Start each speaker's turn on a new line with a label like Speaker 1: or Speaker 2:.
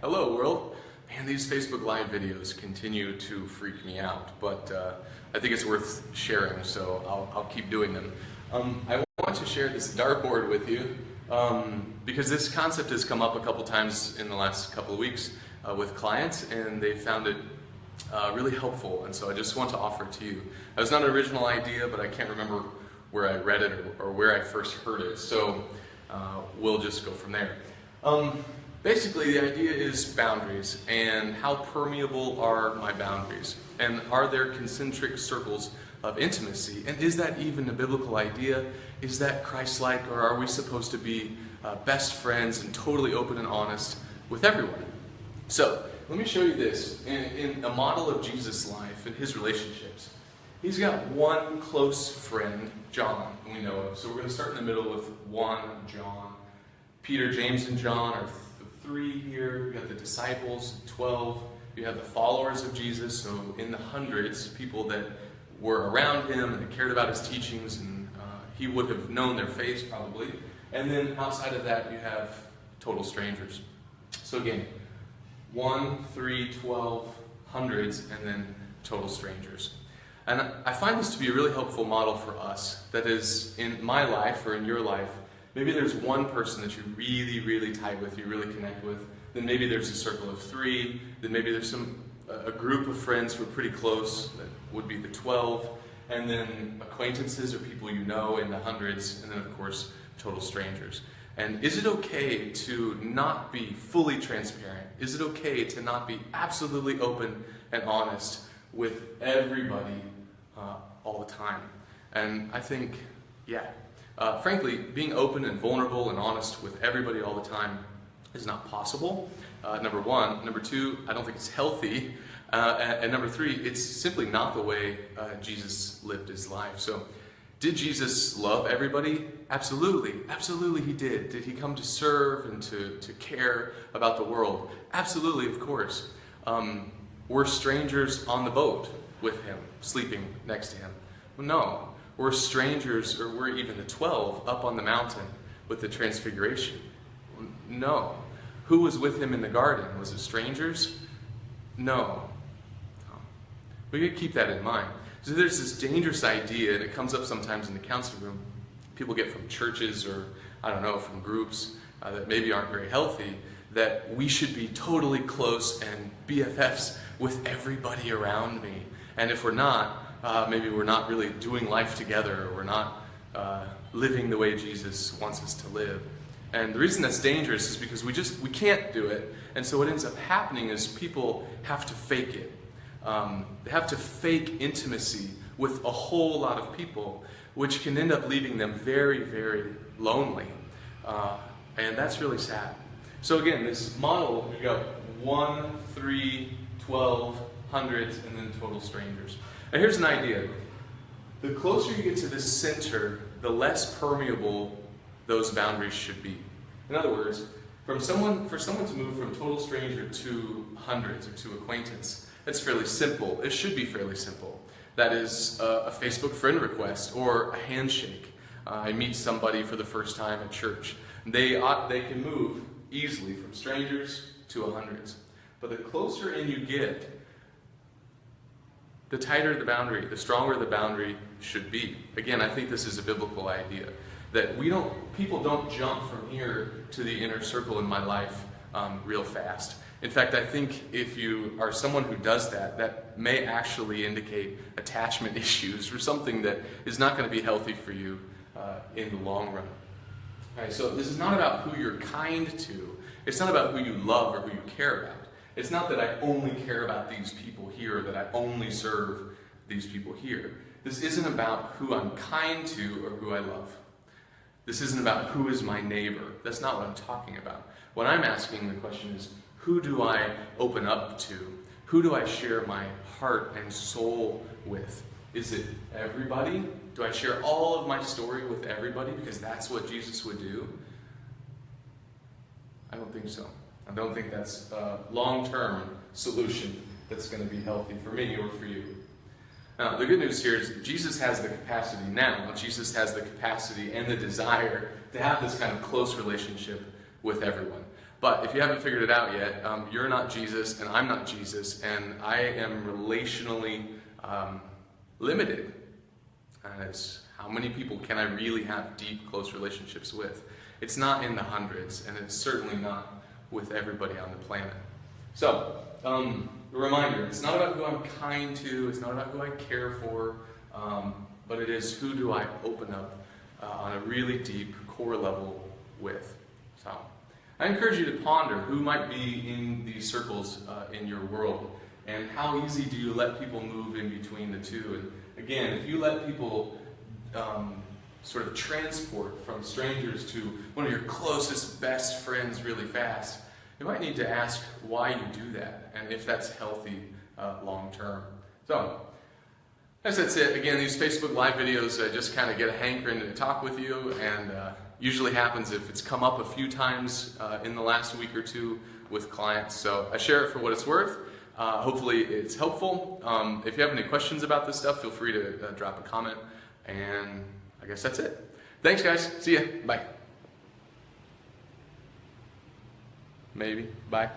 Speaker 1: Hello world. Man, these Facebook Live videos continue to freak me out, but I think it's worth sharing, so I'll keep doing them. I want to share this dartboard with you because this concept has come up a couple times in the last couple of weeks with clients, and they found it really helpful, and so I just want to offer it to you. It was not an original idea, but I can't remember where I read it or where I first heard it, so we'll just go from there. Basically, the idea is boundaries, and how permeable are my boundaries, and are there concentric circles of intimacy, and is that even a biblical idea? Is that Christ-like, or are we supposed to be best friends and totally open and honest with everyone? So, let me show you this in a model of Jesus' life and his relationships. He's got one close friend, John, who we know of. So we're going to start in the middle with 1 John. Peter, James, and John are 3 here. You got the disciples, 12. You have the followers of Jesus, so in the hundreds, people that were around him and that cared about his teachings, and he would have known their face probably. And then outside of that, you have total strangers. So again, 1, 3, 12, hundreds, and then total strangers. And I find this to be a really helpful model for us. That is, in my life or in your life, maybe there's one person that you're really, really tight with, you really connect with. Then maybe there's a circle of 3. Then maybe there's a group of friends who are pretty close, that would be the 12. And then acquaintances or people you know in the hundreds. And then, of course, total strangers. And is it okay to not be fully transparent? Is it okay to not be absolutely open and honest with everybody all the time? And I think, yeah. Frankly, being open and vulnerable and honest with everybody all the time is not possible, number one. Number two, I don't think it's healthy. And number 3, it's simply not the way Jesus lived his life. So, did Jesus love everybody? Absolutely. Absolutely he did. Did he come to serve and to care about the world? Absolutely, of course. Were strangers on the boat with him, sleeping next to him? Well, no. Were strangers, or were even the 12 up on the mountain with the transfiguration? No. Who was with him in the garden? Was it strangers? No. We got to keep that in mind. So there's this dangerous idea, and it comes up sometimes in the counseling room. People get from churches or, I don't know, from groups that maybe aren't very healthy, that we should be totally close and BFFs with everybody around me. And if we're not, maybe we're not really doing life together, or we're not living the way Jesus wants us to live. And the reason that's dangerous is because we can't do it. And so what ends up happening is people have to fake it. They have to fake intimacy with a whole lot of people, which can end up leaving them very, very lonely. And that's really sad. So again, this model, we've got 1, 3, 12, hundreds, and then total strangers. And here's an idea. The closer you get to the center, the less permeable those boundaries should be. In other words, for someone to move from total stranger to hundreds or to acquaintance, it's fairly simple. It should be fairly simple. That is a Facebook friend request or a handshake. I meet somebody for the first time at church. They can move easily from strangers to hundreds. But the closer in you get, the tighter the boundary, the stronger the boundary should be. Again, I think this is a biblical idea. That people don't jump from here to the inner circle in my life real fast. In fact, I think if you are someone who does that, that may actually indicate attachment issues or something that is not going to be healthy for you in the long run. All right, so this is not about who you're kind to. It's not about who you love or who you care about. It's not that I only care about these people here, that I only serve these people here. This isn't about who I'm kind to or who I love. This isn't about who is my neighbor. That's not what I'm talking about. What I'm asking the question is, who do I open up to? Who do I share my heart and soul with? Is it everybody? Do I share all of my story with everybody because that's what Jesus would do? I don't think so. I don't think that's a long-term solution that's going to be healthy for me or for you. Now, the good news here is Jesus has the capacity now. Jesus has the capacity and the desire to have this kind of close relationship with everyone. But if you haven't figured it out yet, you're not Jesus and I'm not Jesus, and I am relationally limited as how many people can I really have deep, close relationships with. It's not in the hundreds, and it's certainly not with everybody on the planet. So, a reminder, it's not about who I'm kind to, it's not about who I care for, but it is who do I open up on a really deep core level with. So, I encourage you to ponder who might be in these circles in your world, and how easy do you let people move in between the two. And again, if you let people sort of transport from strangers to one of your closest best friends really fast, you might need to ask why you do that and if that's healthy long term. So, as that's it. Again, these Facebook Live videos, I just kind of get a hankering to talk with you, and usually happens if it's come up a few times in the last week or two with clients. So I share it for what it's worth. Hopefully it's helpful. If you have any questions about this stuff, feel free to drop a comment. And I guess that's it. Thanks, guys. See ya. Bye. Maybe. Bye.